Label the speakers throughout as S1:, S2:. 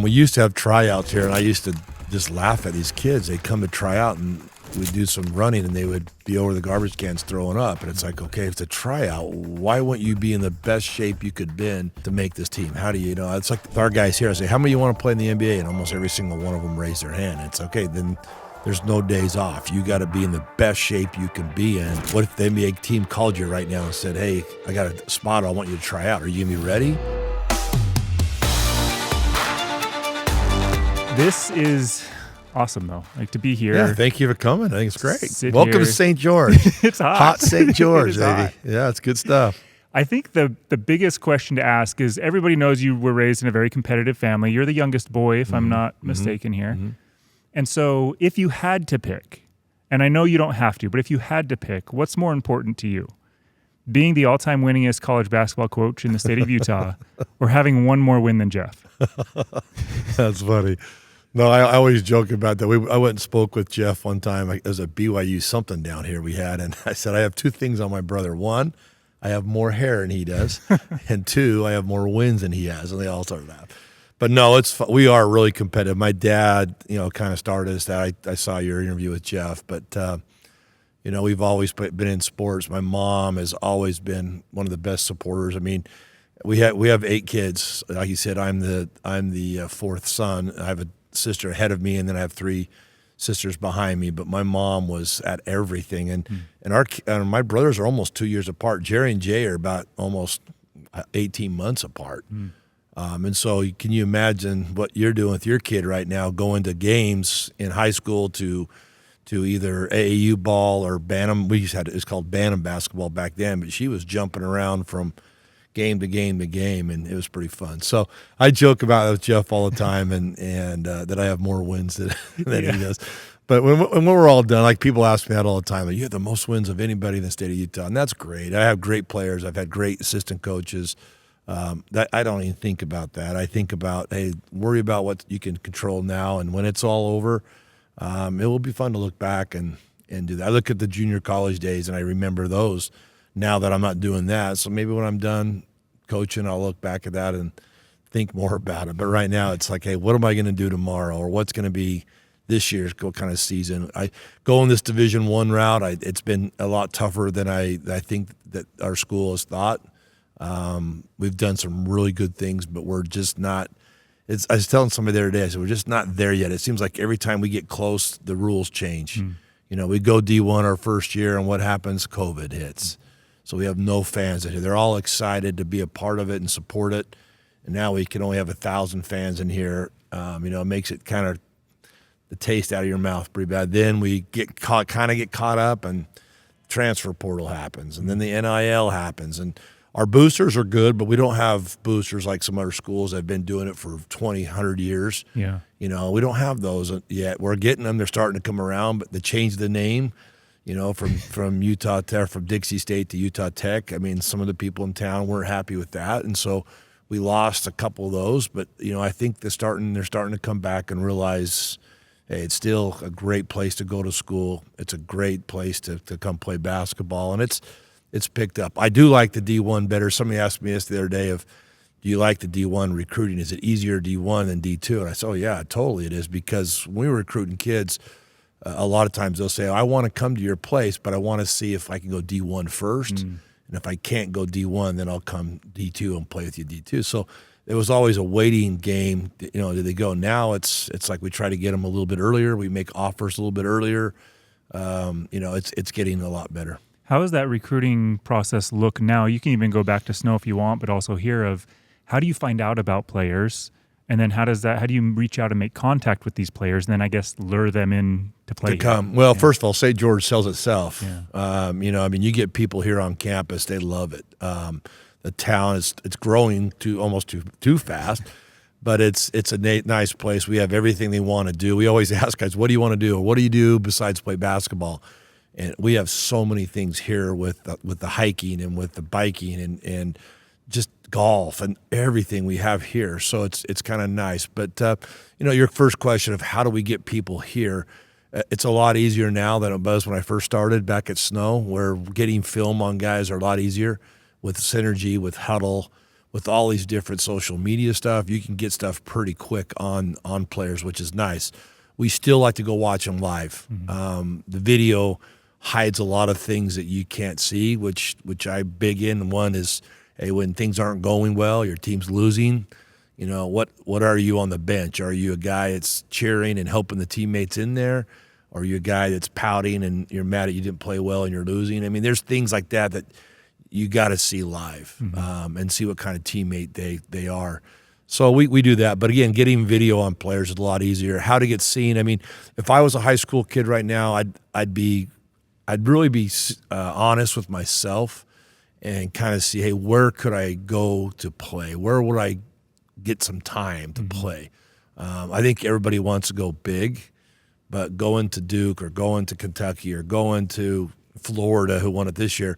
S1: we used to have tryouts here, and I used to just laugh at these kids. They'd come to try out, and we'd do some running, and they would be over the garbage cans throwing up. And it's like, okay, if it's a tryout, why wouldn't you be in the best shape you could be in to make this team? How do you know? It's like our guys here, I say, how many you want to play in the NBA? And almost every single one of them raise their hand. And it's okay, then there's no days off. You got to be in the best shape you can be in. What if the NBA team called you right now and said, hey, I got a spot I want you to try out. Are you going to be ready?
S2: This is awesome, though. Like, to be here.
S1: Yeah, thank you for coming. I think it's great.
S2: Sit
S1: Welcome
S2: here.
S1: to St. George.
S2: It's hot.
S1: Hot St. George,
S2: It is
S1: baby.
S2: hot.
S1: Yeah, it's good stuff.
S2: I think the biggest question to ask is, everybody knows you were raised in a very competitive family. You're the youngest boy, if I'm not mistaken here.
S1: Mm-hmm.
S2: And so if you had to pick, and I know you don't have to, but if you had to pick, what's more important to you? Being the all-time winningest college basketball coach in the state of Utah, or having one more win than Jeff?
S1: That's funny. No, I always joke about that. I went and spoke with Jeff one time. It was a BYU something down here we had, and I said, I have two things on my brother. One, I have more hair than he does, and two, I have more wins than he has. And they all started laughing. But no, we are really competitive. My dad, kind of started us that. I saw your interview with Jeff, but we've always been in sports. My mom has always been one of the best supporters. I mean, we have 8 kids. Like you said, I'm the fourth son. I have a sister ahead of me, and then I have 3 sisters behind me. But my mom was at everything, and my brothers are almost 2 years apart. Jerry and Jay are about almost 18 months apart. And so can you imagine what you're doing with your kid right now, going to games in high school to either AAU ball or Bantam. It's called Bantam basketball back then, but she was jumping around from game to game to game, and it was pretty fun. So I joke about it with Jeff all the time, and that I have more wins than he does. But when we're all done, like, people ask me that all the time, like, you have the most wins of anybody in the state of Utah, and that's great. I have great players. I've had great assistant coaches. That I don't even think about that. I think about, hey, worry about what you can control now, and when it's all over, it will be fun to look back and do that. I look at the junior college days, and I remember those now that I'm not doing that. So maybe when I'm done coaching, I'll look back at that and think more about it. But right now, it's like, hey, what am I going to do tomorrow, or what's going to be this year's kind of season? I go on this Division I route. It's been a lot tougher than I think that our school has thought. We've done some really good things, but we're just not. I was telling somebody the other day, I said, we're just not there yet. It seems like every time we get close, the rules change. We go D1 our first year, and what happens? COVID hits. So we have no fans. They're all excited to be a part of it and support it. And now we can only have 1,000 fans in here. It makes it kind of the taste out of your mouth pretty bad. Then we get caught up, and transfer portal happens, and then the NIL happens, and our boosters are good, but we don't have boosters like some other schools that have been doing it for 20, 100 years.
S2: Yeah.
S1: We don't have those yet. We're getting them. They're starting to come around, but they changed the name, from Utah Tech, from Dixie State to Utah Tech. I mean, some of the people in town weren't happy with that, and so we lost a couple of those. But, I think they're starting to come back and realize, hey, it's still a great place to go to school. It's a great place to come play basketball, and it's picked up. I do like the D1 better. Somebody asked me this the other day do you like the D1 recruiting? Is it easier D1 than D2? And I said, oh, yeah, totally it is, because when we were recruiting kids, a lot of times they'll say, I want to come to your place, but I want to see if I can go D1 first. And if I can't go D1, then I'll come D2 and play with you D2. So it was always a waiting game. Do they go? Now it's like we try to get them a little bit earlier. We make offers a little bit earlier. It's getting a lot better.
S2: How does that recruiting process look now? You can even go back to Snow if you want, but also hear of, how do you find out about players? And then how do you reach out and make contact with these players, and then I guess lure them in to play?
S1: To come. Well, first of all, St. George sells itself.
S2: Yeah.
S1: You get people here on campus, they love it. The town it's growing almost too fast, but it's a nice place. We have everything they want to do. We always ask guys, what do you want to do? Or what do you do besides play basketball? And we have so many things here with the hiking and with the biking and just golf and everything we have here. So it's kind of nice. But, your first question of how do we get people here, it's a lot easier now than it was when I first started back at Snow, where getting film on guys are a lot easier with Synergy, with Huddle, with all these different social media stuff, you can get stuff pretty quick on players, which is nice. We still like to go watch them live. The video hides a lot of things that you can't see, which I big in. One is, hey, when things aren't going well, your team's losing, what are you on the bench? Are you a guy that's cheering and helping the teammates in there? Or are you a guy that's pouting and you're mad that you didn't play well and you're losing? I mean, there's things like that you got to see live and see what kind of teammate they are. So we do that. But again, getting video on players is a lot easier. How to get seen? I mean, if I was a high school kid right now, I'd really be honest with myself and kind of see, hey, where could I go to play? Where would I get some time to play? I think everybody wants to go big, but going to Duke or going to Kentucky or going to Florida, who won it this year,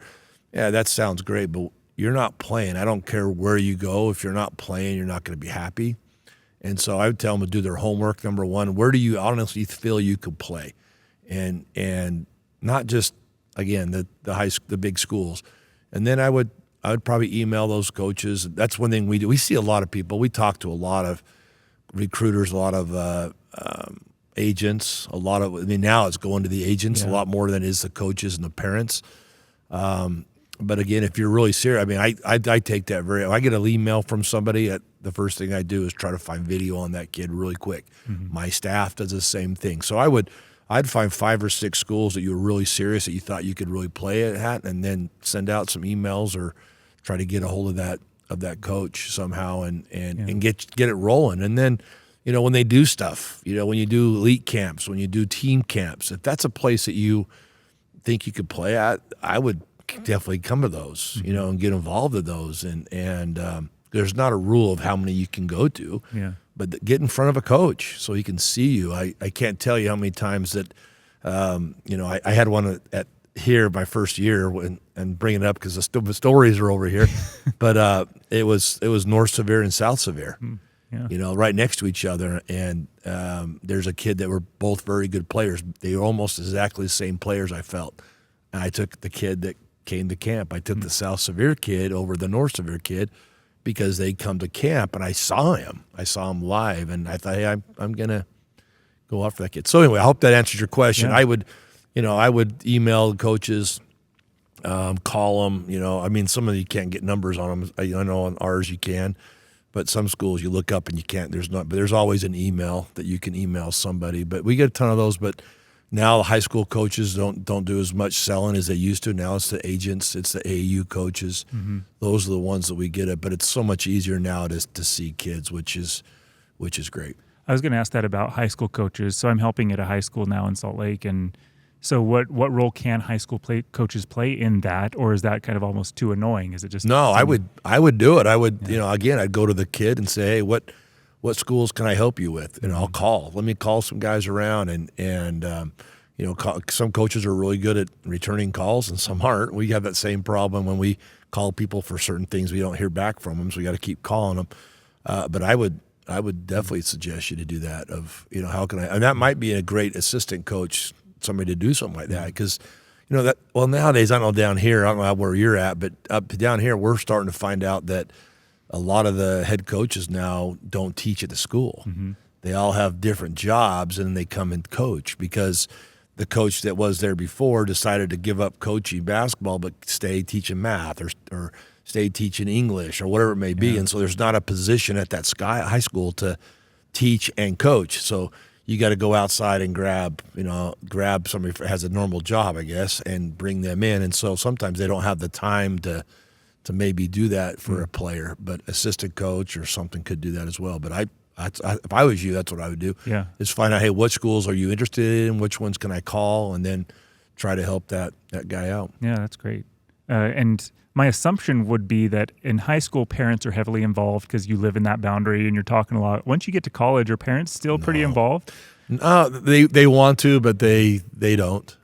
S1: yeah, that sounds great, but you're not playing. I don't care where you go. If you're not playing, you're not going to be happy. And so I would tell them to do their homework. Number one, where do you honestly feel you could play? And not just, again, the big schools. And then I would probably email those coaches. That's one thing we do. We see a lot of people. We talk to a lot of recruiters, a lot of agents, now it's going to the agents a lot more than it is the coaches and the parents. But again, if you're really serious, I mean, I take that if I get an email from somebody, the first thing I do is try to find video on that kid really quick. My staff does the same thing. So I'd find 5 or 6 schools that you were really serious that you thought you could really play at, and then send out some emails or try to get a hold of that coach somehow and get it rolling. And then, when they do stuff, when you do elite camps, when you do team camps, if that's a place that you think you could play at, I would definitely come to those, and get involved in those. And there's not a rule of how many you can go to, but get in front of a coach so he can see you. I can't tell you how many times that, I had one at here my first year and bring it up because the stories are over here, but it was North Severe and South Severe. Right next to each other, and there's a kid that were both very good players. They were almost exactly the same players, I felt. And I took the kid that came to camp. I took the South Severe kid over the North Severe kid because they'd come to camp, and I saw him. I saw him live, and I thought, hey, I'm going to go after that kid. So anyway, I hope that answers your question. Yeah. I would email the coaches, call them. I mean, some of you can't get numbers on them. I know on ours you can. But some schools you look up and you can't. But there's always an email that you can email somebody. But we get a ton of those. But now the high school coaches don't do as much selling as they used to. Now it's the agents, it's the AAU coaches. Those are the ones that we get at. But it's so much easier now to see kids, which is great.
S2: I was going to ask that about high school coaches. So I'm helping at a high school now in Salt Lake, and so what role can high school coaches play in that, or is that kind of almost too annoying? Is it just
S1: no? I would do it. I would again I'd go to the kid and say, hey, what schools can I help you with? And I'll call. Let me call some guys around and some coaches are really good at returning calls and some aren't. We have that same problem when we call people for certain things. We don't hear back from them, so we got to keep calling them. But I would definitely suggest you to do that. How can I? And that might be a great assistant coach. Somebody to do something like that because nowadays I don't know down here, I don't know where you're at, but up down here we're starting to find out that a lot of the head coaches now don't teach at the school. They all have different jobs and they come and coach because the coach that was there before decided to give up coaching basketball but stay teaching math or stay teaching English or whatever it may be. And so there's not a position at that high school to teach and coach. So you got to go outside and grab somebody who has a normal job, I guess, and bring them in. And so sometimes they don't have the time to maybe do that for a player, but assistant coach or something could do that as well. But if I was you, that's what I would do.
S2: Yeah,
S1: is find out, hey, what schools are you interested in? Which ones can I call? And then try to help that guy out.
S2: Yeah, that's great. And my assumption would be that in high school, parents are heavily involved because you live in that boundary and you're talking a lot. Once you get to college, are parents still pretty involved?
S1: They want to, but they don't.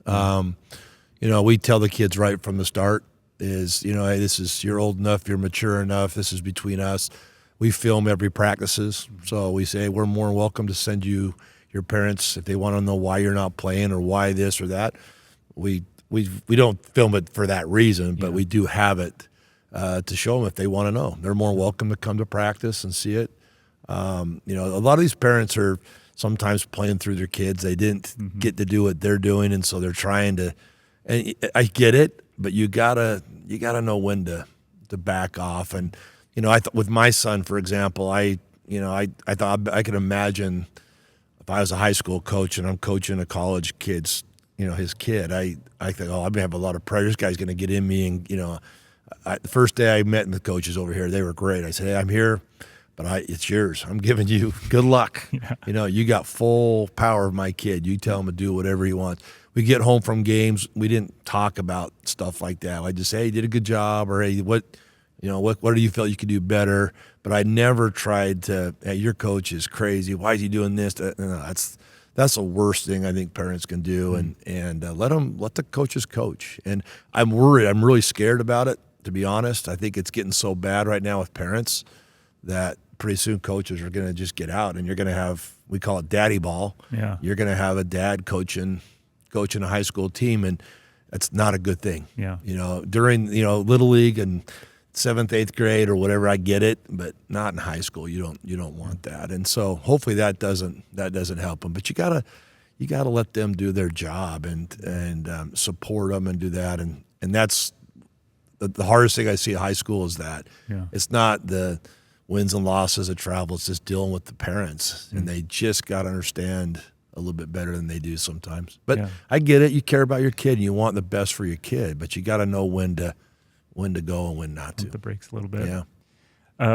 S1: We tell the kids right from the start is, hey, you're old enough, you're mature enough, this is between us. We film every practices. So we say we're more than welcome to send you your parents if they want to know why you're not playing or why this or that. We don't film it for that reason, but we do have it to show them if they want to know. They're more welcome to come to practice and see it. You know, a lot of these parents are sometimes playing through their kids. They didn't get to do what they're doing, and so they're trying to. And I get it, but you gotta know when to back off. And you know, with my son, for example, I thought I could imagine if I was a high school coach and I'm coaching a college kid's, you know, his kid. I think, I'm gonna have a lot of pressure. This guy's gonna get in me, and you know, the first day I met the coaches over here, they were great. I said, hey, I'm here, but it's yours. I'm giving you good luck.
S2: Yeah.
S1: You know, you got full power of my kid. You tell him to do whatever he wants. We get home from games, we didn't talk about stuff like that. I just say, hey, you did a good job, or hey, what do you feel you could do better? But I never tried to, hey, your coach is crazy. Why is he doing this? No, that's the worst thing I think parents can do, and let the coaches coach. And I'm worried. I'm really scared about it, to be honest. I think it's getting so bad right now with parents that pretty soon coaches are going to just get out, and you're going to have, we call it daddy ball.
S2: Yeah.
S1: You're going to have a dad coaching a high school team, and that's not a good thing.
S2: Yeah.
S1: You know, during, you know, Little League and 7th, 8th grade or whatever, I get it, but not in high school. You don't want that. And so hopefully that doesn't help them. But you gotta let them do their job and support them and do that. And that's the hardest thing I see at high school is that.
S2: Yeah.
S1: It's not the wins and losses of travel. It's just dealing with the parents, and they just got to understand a little bit better than they do sometimes. But
S2: Yeah.
S1: I get it. You care about your kid and you want the best for your kid, but you got to know when to go and when not to.
S2: The brakes a little bit.
S1: Yeah.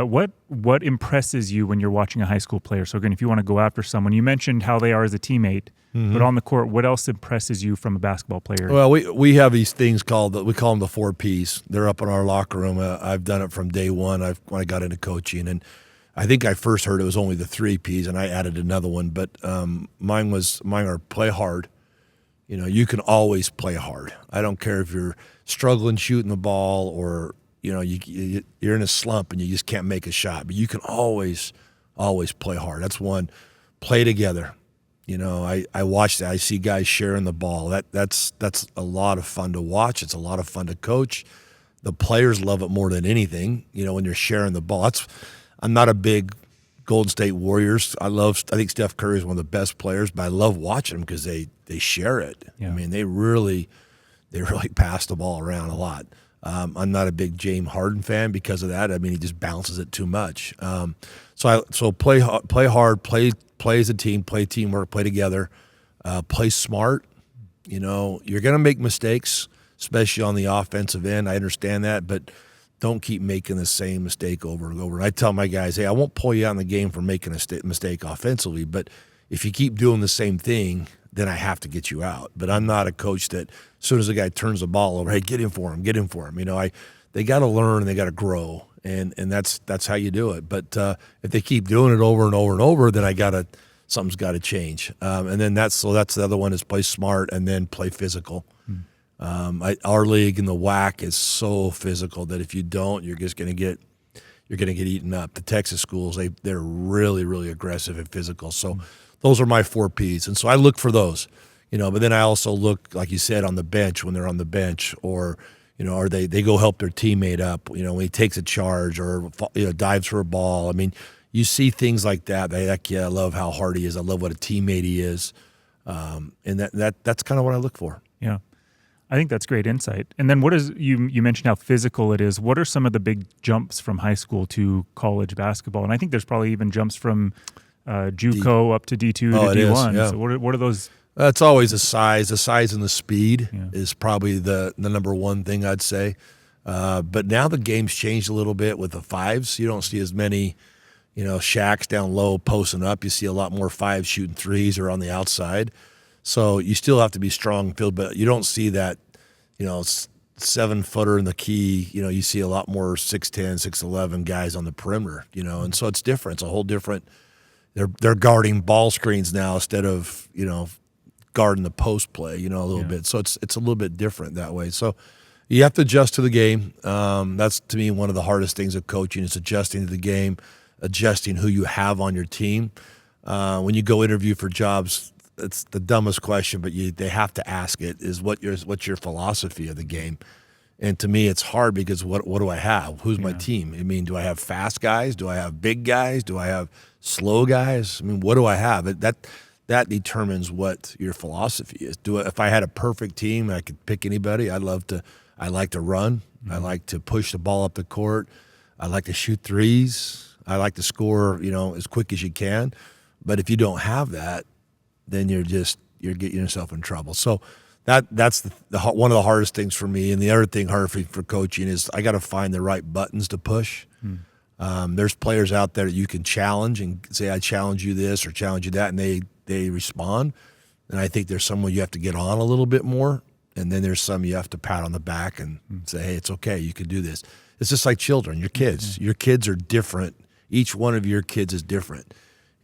S2: What impresses you when you're watching a high school player? So again, if you want to go after someone, you mentioned how they are as a teammate, but on the court, what else impresses you from a basketball player?
S1: Well, we have these things we call them the 4 Ps. They're up in our locker room. I've done it from day one. When I got into coaching, and I think I first heard it was only the 3 Ps, and I added another one. But mine are play hard. You know, you can always play hard. I don't care if you're struggling shooting the ball, or you know you're in a slump and you just can't make a shot, but you can always play hard. That's one. Play together. You know, I watch that. I see guys sharing the ball. That's a lot of fun to watch. It's a lot of fun to coach. The players love it more than anything. You know, when you're sharing the ball. I'm not a big Golden State Warriors. I think Steph Curry is one of the best players, but I love watching them because they share it.
S2: Yeah.
S1: I mean, they really pass the ball around a lot. I'm not a big James Harden fan because of that. I mean, he just bounces it too much. So play hard, play as a team, play teamwork, play together, play smart. You know, you're going to make mistakes, especially on the offensive end. I understand that, but don't keep making the same mistake over and over. And I tell my guys, hey, I won't pull you out in the game for making a mistake offensively, but if you keep doing the same thing, then I have to get you out. But I'm not a coach that as soon as a guy turns the ball over, hey, get in for him. You know, they got to learn and they got to grow, and that's how you do it. But if they keep doing it over and over and over, then something's got to change. And then that's the other one is play smart and then play physical. Our league in the WAC is so physical that if you don't, you're going to get eaten up. The Texas schools, they're really, really aggressive and physical. So those are my 4 Ps. And so I look for those, you know, but then I also look, like you said, on the bench when they're on the bench, or, you know, or they go help their teammate up, you know, when he takes a charge or, you know, dives for a ball. I mean, you see things like that. I love how hard he is. I love what a teammate he is. And that's kind of what I look for.
S2: Yeah. I think that's great insight. And then you mentioned how physical it is. What are some of the big jumps from high school to college basketball? And I think there's probably even jumps from JUCO up to D2 to D1.
S1: Yeah.
S2: So what are those?
S1: It's always the size and the speed is probably the number one thing I'd say. But now the game's changed a little bit with the 5s. You don't see as many, you know, Shaqs down low posting up. You see a lot more 5s shooting 3s or on the outside. So you still have to be strong field, but you don't see that, you know, 7-footer in the key. You know, you see a lot more 6'10", 6'11" guys on the perimeter, you know, and so it's different. It's a whole different. They're guarding ball screens now instead of, you know, guarding the post play, you know, a little bit. So it's a little bit different that way. So you have to adjust to the game. That's, to me, one of the hardest things of coaching is adjusting to the game, adjusting who you have on your team. When you go interview for jobs, it's the dumbest question, but they have to ask it, is what's your philosophy of the game? And to me, it's hard because what do I have? Who's my team? I mean, do I have fast guys? Do I have big guys? Do I have slow guys? I mean, what do I have? That determines what your philosophy is. If I had a perfect team, I could pick anybody. I like to run. Mm-hmm. I like to push the ball up the court. I like to shoot threes. I like to score, as quick as you can. But if you don't have that, then you're getting yourself in trouble. So that's one of the hardest things for me. And the other thing hard for coaching is I got to find the right buttons to push. There's players out there that you can challenge and say, I challenge you this or challenge you that, and they respond. And I think there's someone you have to get on a little bit more. And then there's some you have to pat on the back and say, hey, it's okay, you can do this. It's just like children, your kids. Mm-hmm. Your kids are different. Each one of your kids is different.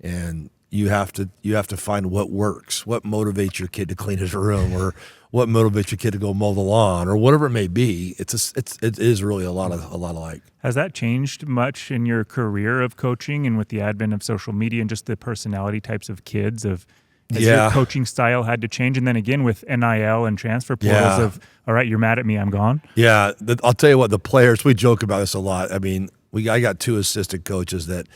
S1: And you have to find what works, what motivates your kid to clean his room, or what motivates your kid to go mow the lawn, or whatever it may be. It is really a lot alike.
S2: Has that changed much in your career of coaching, and with the advent of social media and just the personality types of kids? Has your coaching style had to change? And then again with NIL and transfer portals of, all right, you're mad at me, I'm gone. Yeah,
S1: I'll tell you what, the players, we joke about this a lot. I mean, I got 2 assistant coaches that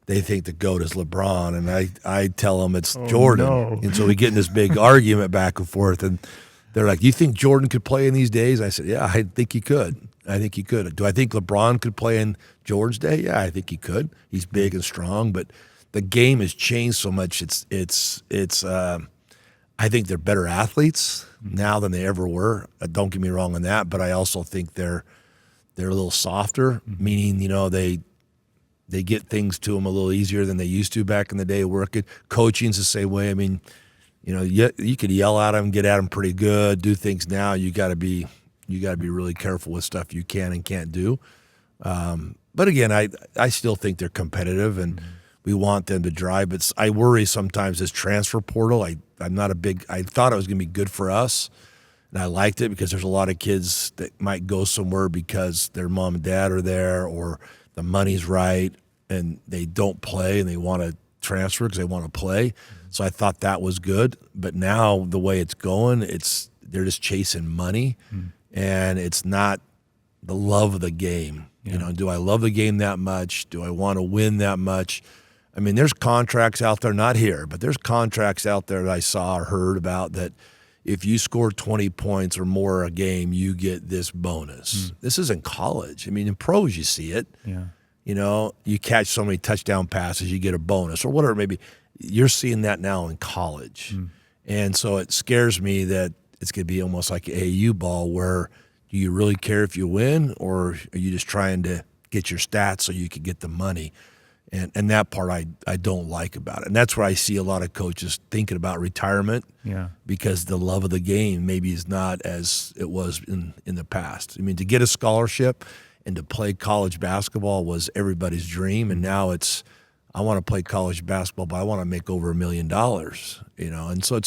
S1: they think the GOAT is LeBron, and I tell them it's Jordan. No. And so we get in this big argument back and forth, and they're like, you think Jordan could play in these days? I said, yeah, I think he could. Do I think LeBron could play in Jordan's day? Yeah, I think he could. He's big and strong, but the game has changed so much. I think they're better athletes now than they ever were. Don't get me wrong on that, but I also think they're a little softer, meaning, they get things to them a little easier than they used to back in the day working. Coaching's the same way. I mean, you could yell at them, get at them pretty good, do things now. You got to be really careful with stuff you can and can't do. But again, I still think they're competitive and we want them to drive. But I worry sometimes this transfer portal. I thought it was going to be good for us, and I liked it because there's a lot of kids that might go somewhere because their mom and dad are there, or the money's right, and they don't play and they want to transfer because they want to play. So I thought that was good. But now the way it's going, they're just chasing money, and it's not the love of the game. Yeah. Do I love the game that much? Do I want to win that much? I mean, there's contracts out there, not here, but there's contracts out there that I saw or heard about that if you score 20 points or more a game, you get this bonus. This isn't college. I mean, in pros, you see it. Yeah. You catch so many touchdown passes, you get a bonus or whatever it may be. You're seeing that now in college. And so it scares me that it's going to be almost like AAU ball where do you really care if you win, or are you just trying to get your stats so you can get the money? And that part I don't like about it. And that's where I see a lot of coaches thinking about retirement because the love of the game maybe is not as it was in the past. I mean, to get a scholarship and to play college basketball was everybody's dream, and now it's I want to play college basketball, but I want to make over $1 million, And so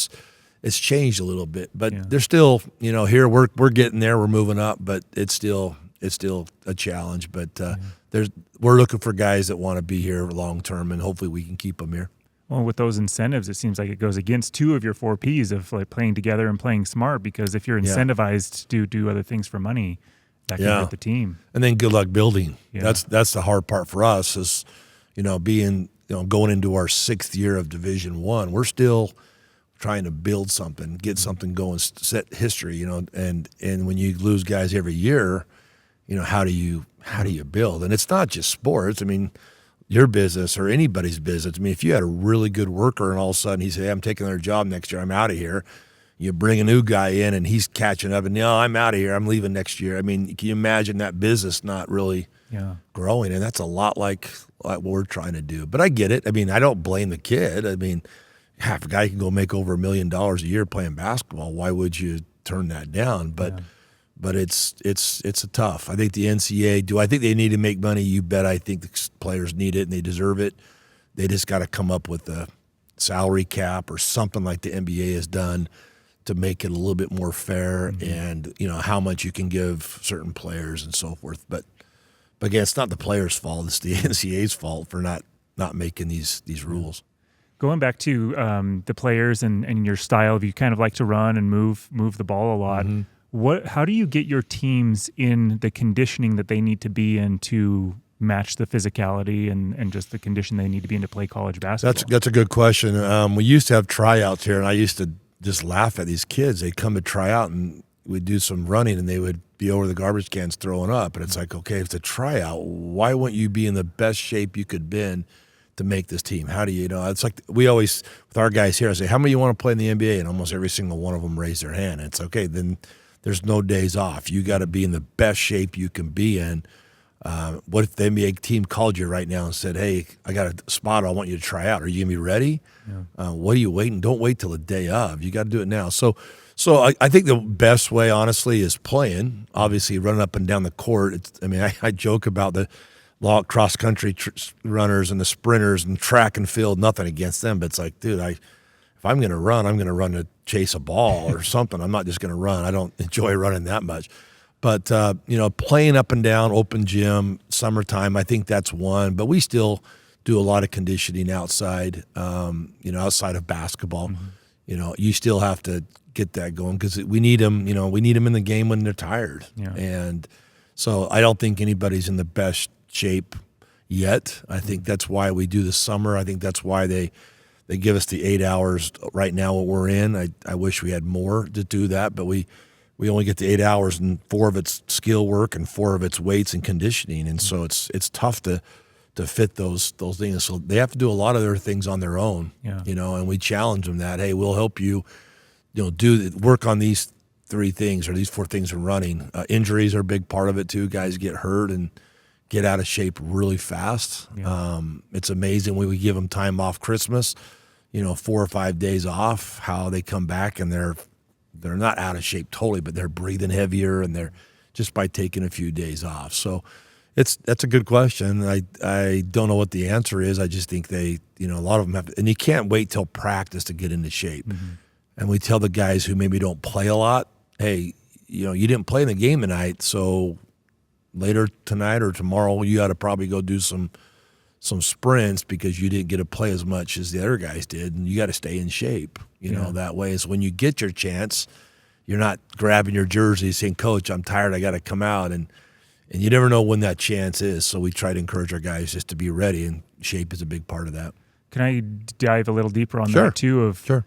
S1: it's changed a little bit, but there's still, here we're getting there, we're moving up, but it's still a challenge. But we're looking for guys that want to be here long term, and hopefully we can keep them here.
S2: Well, with those incentives, it seems like it goes against 2 of your 4 Ps of like playing together and playing smart, because if you're incentivized to do other things for money, that can hurt the team.
S1: And then good luck building. Yeah. That's the hard part for us is, being, going into our 6th year of Division I, we're still trying to build something, get something going, set history, and when you lose guys every year, how do you build? And it's not just sports. I mean, your business or anybody's business. I mean, if you had a really good worker and all of a sudden he said, hey, I'm taking their job next year, I'm out of here. You bring a new guy in and he's catching up and, no, I'm out of here, I'm leaving next year. I mean, can you imagine that business not really growing? And that's a lot like what we're trying to do. But I get it. I mean, I don't blame the kid. I mean, half a guy can go make over $1 million a year playing basketball. Why would you turn that down? But it's a tough. I think the NCAA, do I think they need to make money? You bet. I think the players need it and they deserve it. They just got to come up with a salary cap or something like the NBA has done to make it a little bit more fair, and how much you can give certain players and so forth. But again, it's not the players' fault; it's the NCAA's fault for not making these rules.
S2: Going back to the players and your style, if you kind of like to run and move the ball a lot, How do you get your teams in the conditioning that they need to be in to match the physicality and just the condition they need to be in to play college basketball?
S1: That's a good question. We used to have tryouts here, and I used to just laugh at these kids. They'd come to try out, and we'd do some running, and they would be over the garbage cans throwing up. And it's like, okay, if it's a tryout, why wouldn't you be in the best shape you could be in to make this team? How do you know? It's like we always, with our guys here, I say, how many you want to play in the NBA? And almost every single one of them raise their hand. And it's okay, then there's no days off. You got to be in the best shape you can be in. What if the NBA team called you right now and said, hey, I got a spot I want you to try out. Are you going to be ready? Yeah. What are you waiting? Don't wait till the day of. You got to do it now. So I think the best way, honestly, is playing. Obviously, running up and down the court. I joke about the cross-country runners and the sprinters and track and field, nothing against them. But it's like, dude, if I'm going to run to chase a ball or something. I'm not just going to run. I don't enjoy running that much. But, playing up and down, open gym, summertime, I think that's one. But we still do a lot of conditioning outside, outside of basketball. Mm-hmm. You still have to get that going because we need them, we need them in the game when they're tired. Yeah. And so I don't think anybody's in the best shape yet. I think that's why we do the summer. I think that's why they give us the 8 hours right now what we're in. I wish we had more to do that, but we only get the 8 hours, and 4 of it's skill work and 4 of it's weights and conditioning. And so it's tough to fit those things. So they have to do a lot of their things on their own, and we challenge them that, hey, we'll help you, work on these 3 things or these 4 things in running. Injuries are a big part of it too. Guys get hurt and get out of shape really fast. Yeah. It's amazing when we give them time off Christmas, 4 or 5 days off, how they come back and they're not out of shape totally, but they're breathing heavier and they're just by taking a few days off. So that's a good question. I don't know what the answer is. I just think a lot of them have, and you can't wait till practice to get into shape. Mm-hmm. And we tell the guys who maybe don't play a lot, hey, you didn't play in the game tonight, so later tonight or tomorrow you got to probably go do some sprints because you didn't get to play as much as the other guys did, and you got to stay in shape. That way is when you get your chance, you're not grabbing your jersey saying, Coach, I'm tired, I got to come out, and you never know when that chance is. So we try to encourage our guys just to be ready, and shape is a big part of that.
S2: Can I dive a little deeper on that too?
S1: Sure.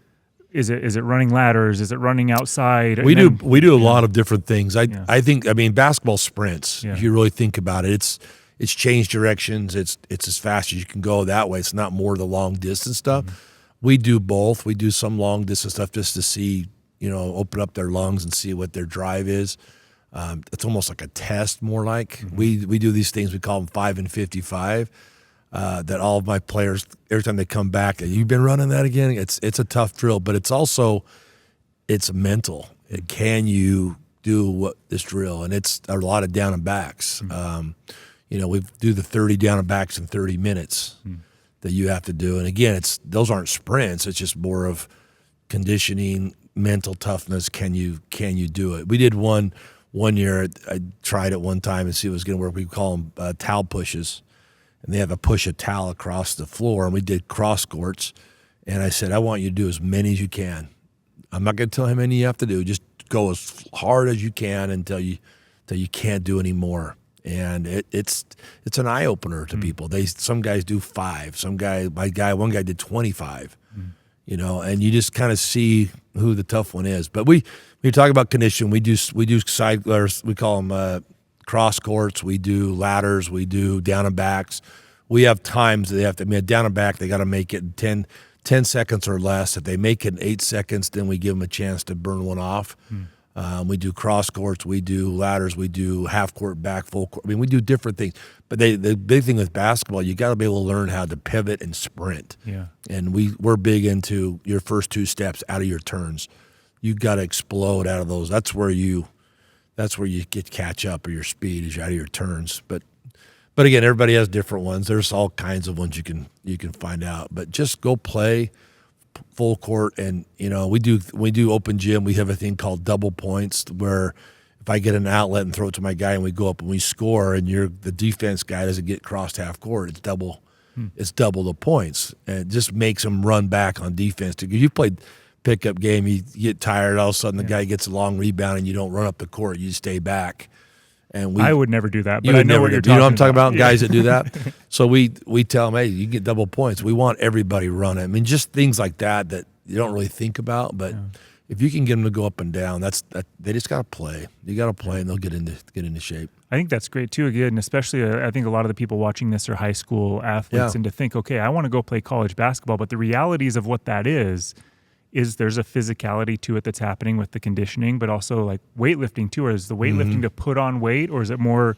S2: Is it running ladders? Is it running outside?
S1: We do a lot of different things. I think basketball sprints. Yeah. If you really think about it, it's change directions. It's as fast as you can go that way. It's not more the long distance stuff. Mm-hmm. We do both. We do some long distance stuff just to see, open up their lungs and see what their drive is. It's almost like a test, more like. Mm-hmm. We do these things, we call them 5 and 55, that all of my players, every time they come back, you've been running that again? It's a tough drill, but it's mental. Can you do this drill? And it's a lot of down and backs. Mm-hmm. We do the 30 down and backs in 30 minutes that you have to do. And again, those aren't sprints. It's just more of conditioning, mental toughness. Can you do it? We did one year. I tried it one time and see if it was going to work. We call them towel pushes, and they have a push a towel across the floor. And we did cross courts. And I said, I want you to do as many as you can. I'm not going to tell how many you have to do. Just go as hard as you can until you can't do any more. And it's an eye opener to people. Some guys do 5. One guy did 25. And you just kind of see who the tough one is. But when you talk about condition, we do side, or we call them cross courts. We do ladders. We do down and backs. We have times that they have to. Down and back, they got to make it in 10 seconds or less. If they make it in 8 seconds, then we give them a chance to burn one off. We do cross courts, we do ladders, we do half court, back, full court. We do different things. But the big thing with basketball, you got to be able to learn how to pivot and sprint. Yeah. And we're big into your first 2 steps out of your turns. You got to explode out of those. That's where you get catch up, or your speed is out of your turns. But again, everybody has different ones. There's all kinds of ones you can find out. But just go play full court, and we do open gym. We have a thing called double points, where if I get an outlet and throw it to my guy and we go up and we score, and the defense guy doesn't get crossed half court, it's double the points, and it just makes them run back on defense. Because you played pickup game. You get tired, all of a sudden the guy gets a long rebound and you don't run up the court, you stay back. And
S2: I would never do that, but
S1: you
S2: I
S1: would
S2: know
S1: never
S2: what you're
S1: do. You know what I'm talking about?
S2: Yeah.
S1: Guys that do that. So we tell them, hey, you get double points. We want everybody running. I mean, just things like that you don't really think about, but if you can get them to go up and down, they just got to play. You got to play, and they'll get into shape.
S2: I think that's great too. Again, especially I think a lot of the people watching this are high school athletes, and to think, okay, I want to go play college basketball, but the realities of what that is there's a physicality to it that's happening with the conditioning, but also like weightlifting too. Or is the weightlifting to put on weight, or is it more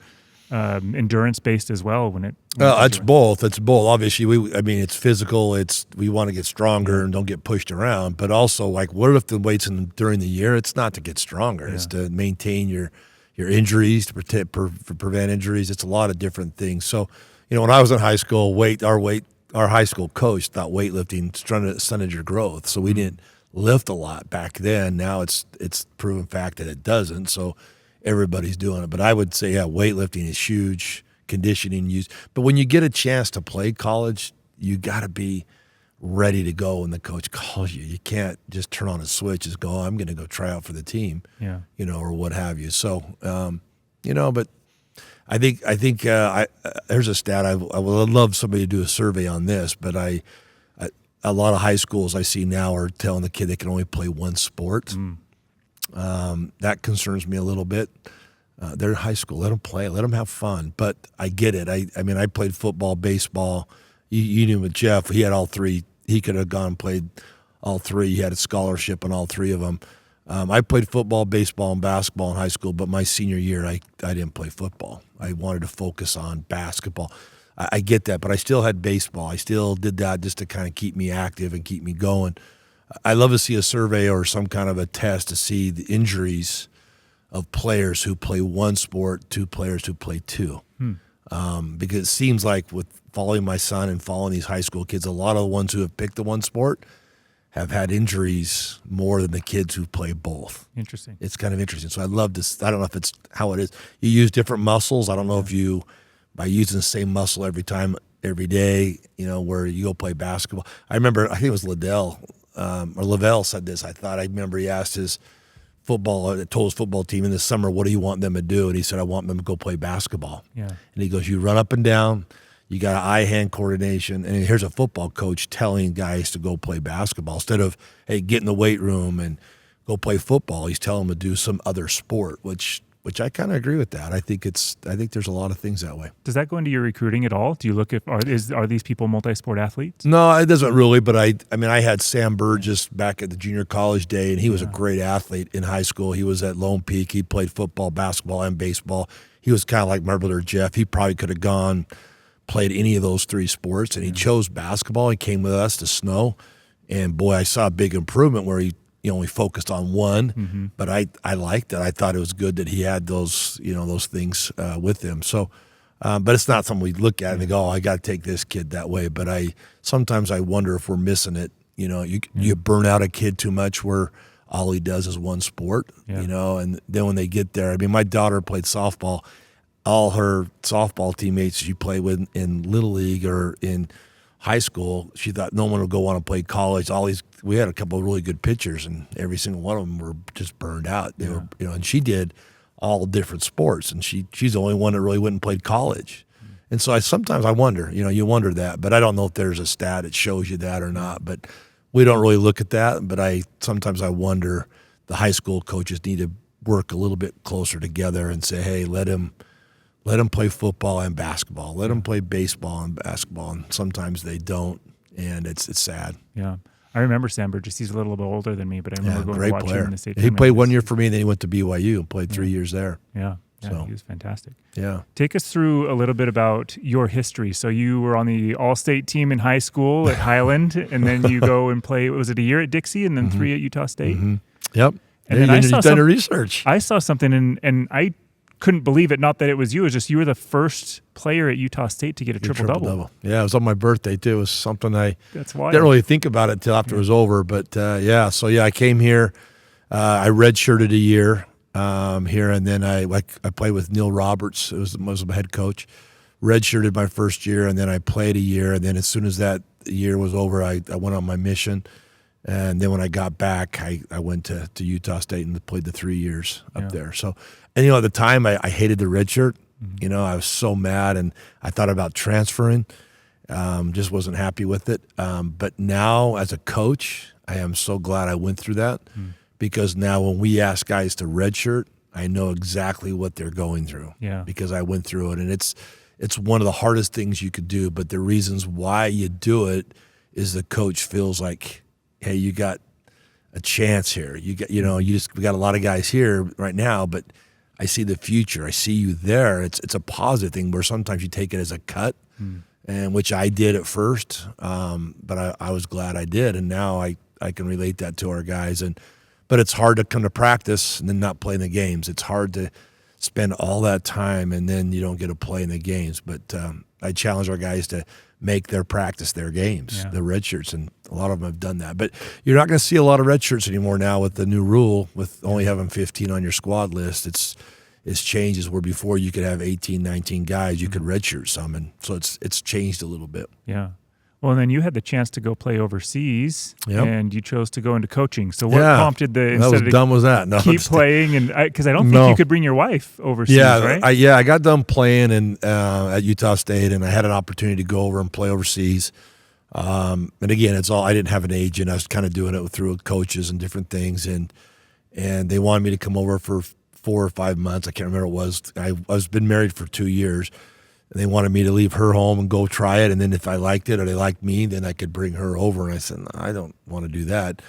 S2: endurance based as well?
S1: It's both. It's both. Obviously, it's physical. We want to get stronger and don't get pushed around. But also, like, what if the weights during the year? It's not to get stronger. It's to maintain your injuries, to prevent injuries. It's a lot of different things. So, when I was in high school, our high school coach thought weightlifting stunted your growth. So we didn't lift a lot back then. Now it's proven fact that it doesn't. So everybody's doing it. But I would say, weightlifting is huge, conditioning use. But when you get a chance to play college, you got to be ready to go when the coach calls you. You can't just turn on a switch and go, I'm going to go try out for the team, or what have you. So, but I think there's a stat. I would love somebody to do a survey on this, but a lot of high schools I see now are telling the kid they can only play one sport. That concerns me a little bit. They're in high school. Let them play. Let them have fun. But I get it. I played football, baseball. You knew with Jeff, he had all three. He could have gone and played all three. He had a scholarship on all three of them. I played football, baseball, and basketball in high school, but my senior year, I didn't play football. I wanted to focus on basketball. I get that, but I still had baseball. I still did that just to kind of keep me active and keep me going. I love to see a survey or some kind of a test to see the injuries of players who play one sport to players who play two. Because it seems like with following my son and following these high school kids, a lot of the ones who have picked the one sport have had injuries more than the kids who play both.
S2: Interesting.
S1: It's kind of interesting. So I love this. I don't know if it's how it is. You use different muscles. I don't know if you, by using the same muscle every time, every day, where you go play basketball. I remember, I think it was Lavelle said this. I remember he asked his told his football team in the summer, what do you want them to do? And he said, I want them to go play basketball. Yeah. And he goes, you run up and down. You got eye-hand coordination, and here's a football coach telling guys to go play basketball instead of, hey, get in the weight room and go play football. He's telling them to do some other sport, which I kind of agree with that. I think there's a lot of things that way.
S2: Does that go into your recruiting at all? Do you look at are these people multi-sport athletes?
S1: No, it doesn't really. But I had Sam Burgess back at the junior college day, and he was a great athlete in high school. He was at Lone Peak. He played football, basketball, and baseball. He was kind of like my brother Jeff. He probably could have played any of those three sports, and he chose basketball. He came with us to Snow, and boy, I saw a big improvement where he only focused on one. But I liked it. I thought it was good that he had those those things with him. So, but it's not something we look at and think, oh, I got to take this kid that way. But sometimes I wonder if we're missing it. You burn out a kid too much where all he does is one sport. And then when they get there, my daughter played softball. All her softball teammates she played with in Little League or in high school, she thought no one would go on to play college. We had a couple of really good pitchers, and every single one of them were just burned out. They were, and she did all different sports, and she's the only one that really went and played college. And so sometimes I wonder, you wonder that, but I don't know if there's a stat that shows you that or not. But we don't really look at that. But sometimes I wonder the high school coaches need to work a little bit closer together and say, hey, let him play football and basketball. Let him play baseball and basketball. And sometimes they don't, and it's sad.
S2: Yeah. I remember Sam Burgess. He's a little bit older than me, but I remember going to watch him in the state
S1: tournament. He played 1 year for me, and then he went to BYU and played 3 years there.
S2: Yeah. So he was fantastic.
S1: Yeah.
S2: Take us through a little bit about your history. So you were on the all-state team in high school at Highland, and then you go and play, was it a year at Dixie and then 3 at Utah State?
S1: Yep.
S2: And then
S1: you've done research.
S2: I saw something, and I couldn't believe it. Not that it was you. It was just you were the first player at Utah State to get a triple-double.
S1: Yeah, it was on my birthday, too. It was something
S2: That's wild.
S1: Didn't really think about it until after it was over. But, I came here. I redshirted a year here, and then I played with Neil Roberts. It was my head coach. Redshirted my first year, and then I played a year. And then as soon as that year was over, I went on my mission. And then when I got back, I went to Utah State and played the 3 years up there. So, and at the time I hated the redshirt. I was so mad, and I thought about transferring. Just wasn't happy with it. But now as a coach, I am so glad I went through that, because now when we ask guys to redshirt, I know exactly what they're going through because I went through it. And it's one of the hardest things you could do. But the reasons why you do it is the coach feels like, hey, you got a chance here. We got a lot of guys here right now, but I see the future. I see you there. It's a positive thing where sometimes you take it as a cut, and which I did at first, but I was glad I did, and now I can relate that to our guys. But it's hard to come to practice and then not play in the games. It's hard to spend all that time and then you don't get to play in the games. But I challenge our guys to make their practice their games, the red shirts, and a lot of them have done that. But you're not going to see a lot of red shirts anymore now with the new rule, with only having 15 on your squad list. It's changes where before you could have 18, 19 guys, you could redshirt some, and so it's changed a little bit.
S2: Yeah. Well, and then you had the chance to go play overseas, and you chose to go into coaching. So what prompted
S1: How dumb was that? No,
S2: keep playing? And because I don't think you could bring your wife overseas, right?
S1: I got done playing at Utah State, and I had an opportunity to go over and play overseas. And again, I didn't have an agent. I was kind of doing it through coaches and different things, and they wanted me to come over for 4 or 5 months. I can't remember what it was. I was been married for 2 years. And they wanted me to leave her home and go try it, and then if I liked it or they liked me, then I could bring her over. And I said, no, I don't want to do that.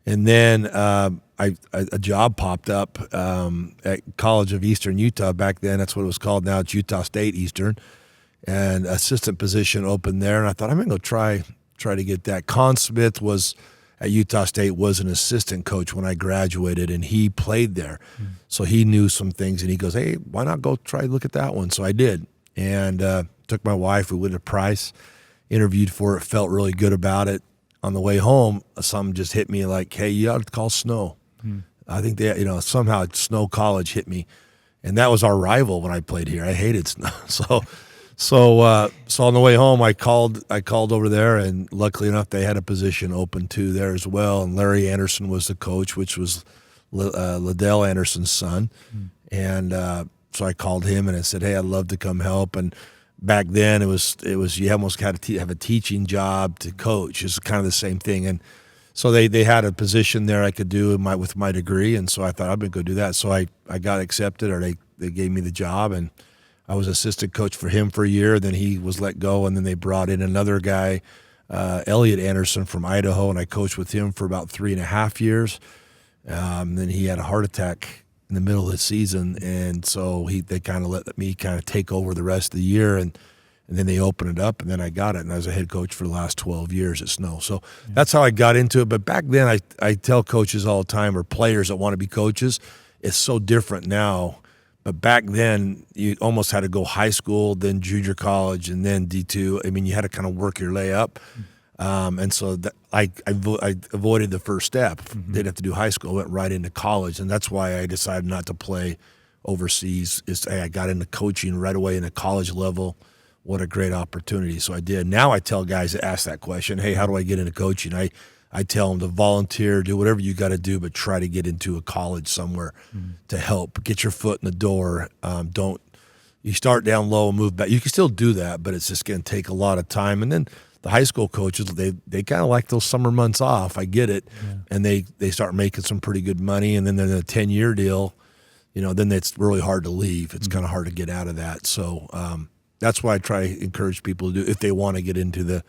S1: And then a job popped up at College of Eastern Utah. Back then, that's what it was called. Now it's Utah State Eastern, and assistant position open there. And I thought, I'm going to go try to get that. Con Smith was at Utah State, was an assistant coach when I graduated, and he played there. So he knew some things, and he goes, hey, why not go try look at that one? So I did. And took my wife. We went to Price, interviewed for it, felt really good about it. On the way home, something just hit me like, hey, you ought to call Snow. I think somehow Snow College hit me. And that was our rival when I played here. I hated Snow. So on the way home, I called over there, and luckily enough, they had a position open too there as well. And Larry Anderson was the coach, which was Liddell Anderson's son. And so I called him and I said, hey, I'd love to come help. And back then it was you almost had to have a teaching job to coach. It's kind of the same thing. And so they had a position there I could do with my degree. And so I thought I'd go do that. So I got accepted, or they gave me the job, and I was assistant coach for him for a year. Then he was let go, and then they brought in another guy, Elliot Anderson from Idaho, and I coached with him for about 3.5 years. Then he had a heart attack in the middle of the season, and so they kind of let me take over the rest of the year, and then they opened it up, and then I got it, and I was a head coach for the last 12 years at Snow. So that's how I got into it. But back then, I tell coaches all the time, or players that want to be coaches, it's so different now. But back then, you almost had to go high school, then junior college, and then D2. I mean, you had to kind of work your way up. And so I avoided the first step. Didn't have to do high school. Went right into college, and that's why I decided not to play overseas. I got into coaching right away in the college level. What a great opportunity! So I did. Now I tell guys that ask that question, "Hey, how do I get into coaching?" I tell them to volunteer, do whatever you got to do, but try to get into a college somewhere to help get your foot in the door. Don't you start down low and move back. You can still do that, but it's just going to take a lot of time. And then the high school coaches, they kind of like those summer months off. I get it. And they start making some pretty good money. And then they're in a 10-year deal, then it's really hard to leave. It's kind of hard to get out of that. So that's why I try to encourage people to do, if they want to get into the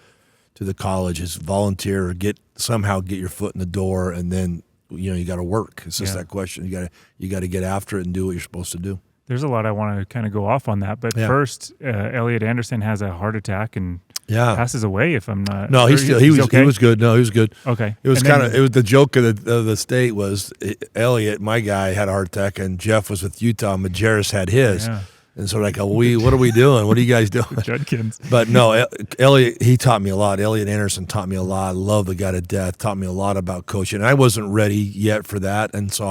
S1: college, is volunteer or somehow get your foot in the door, and then you got to work. It's just that question. You got to get after it and do what you're supposed to do. There's a lot I want to kind of go off on that, but first, Elliot Anderson has a heart attack and passes away. If I'm not, no, he was okay. He was good. No, he was good. Okay, it was the joke of the state was Elliot, my guy, had a heart attack, and Jeff was with Utah. Majerus had his. Yeah. And so what are we doing? What are you guys doing? Judkins. But no, Elliot, he taught me a lot. Elliot Anderson taught me a lot. I love the guy to death. Taught me a lot about coaching. And I wasn't ready yet for that. And so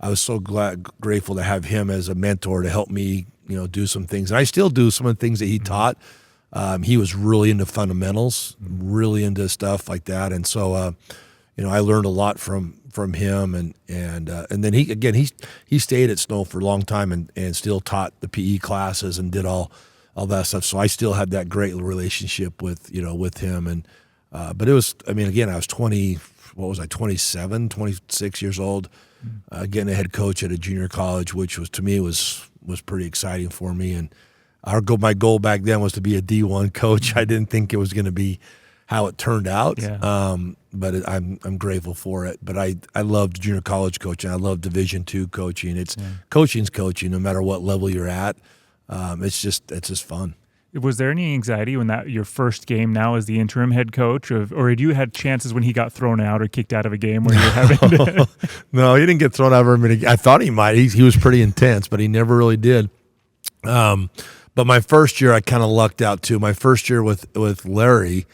S1: I was so grateful to have him as a mentor to help me, do some things. And I still do some of the things that he taught. He was really into fundamentals, really into stuff like that. And so, I learned a lot from him, and then he stayed at Snow for a long time and still taught the PE classes and did all that stuff. So I still had that great relationship with him, and but it was, I was 26 years old, getting a head coach at a junior college, which was, to me, was pretty exciting for me. And my goal back then was to be a D1 coach. I didn't think it was going to be how it turned out.
S2: Yeah.
S1: But I'm grateful for it. But I loved junior college coaching. I love Division II coaching. Coaching's coaching, no matter what level you're at. It's just fun.
S2: Was there any anxiety when your first game now as the interim head coach, or had you had chances when he got thrown out or kicked out of a game where you're having to...
S1: No, he didn't get thrown out very many. I thought he might. He was pretty intense, but he never really did. But my first year, I kind of lucked out too. My first year with Larry,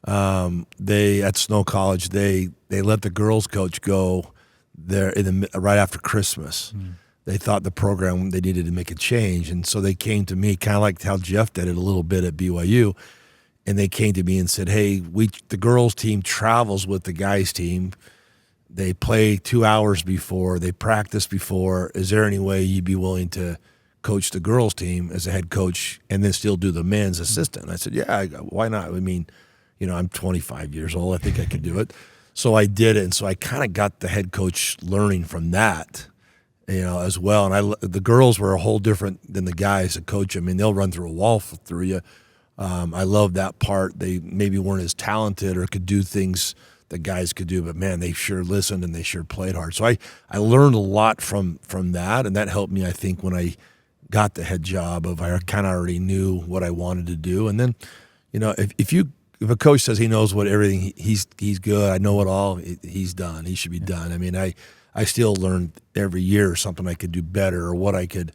S1: they at Snow College, they let the girls coach go there right after Christmas. They thought the program, they needed to make a change, and so they came to me, kind of like how Jeff did it a little bit at BYU, and they came to me and said, "Hey, the girls team travels with the guys team. They play 2 hours before, they practice before. Is there any way you'd be willing to coach the girls team as a head coach and then still do the men's assistant?" And I said, "Yeah, why not? I'm 25 years old. I think I could do it." So I did it, and so I kind of got the head coach learning from that, as well. And the girls were a whole different than the guys that coach. They'll run through a wall through you. I love that part. They maybe weren't as talented or could do things that guys could do, but man, they sure listened and they sure played hard. So I learned a lot from that, and that helped me, I think, when I got the head job. I kind of already knew what I wanted to do. And then, if a coach says he knows what everything, he's good, I know it all, he's done. He should be done. I still learn every year something I could do better or what I could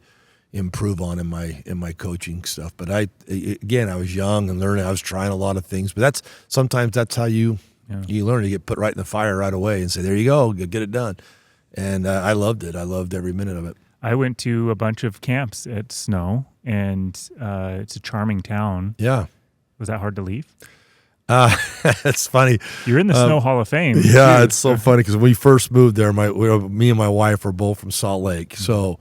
S1: improve on in my coaching stuff. But I was young and learning. I was trying a lot of things. But sometimes that's how you learn. You get put right in the fire right away and say, "There you go, get it done." And I loved it. I loved every minute of it.
S2: I went to a bunch of camps at Snow, and it's a charming town.
S1: Yeah.
S2: Was that hard to leave?
S1: It's funny.
S2: You're in the Snow Hall of Fame.
S1: Yeah,
S2: too.
S1: it's so funny because when we first moved there, me and my wife were both from Salt Lake. So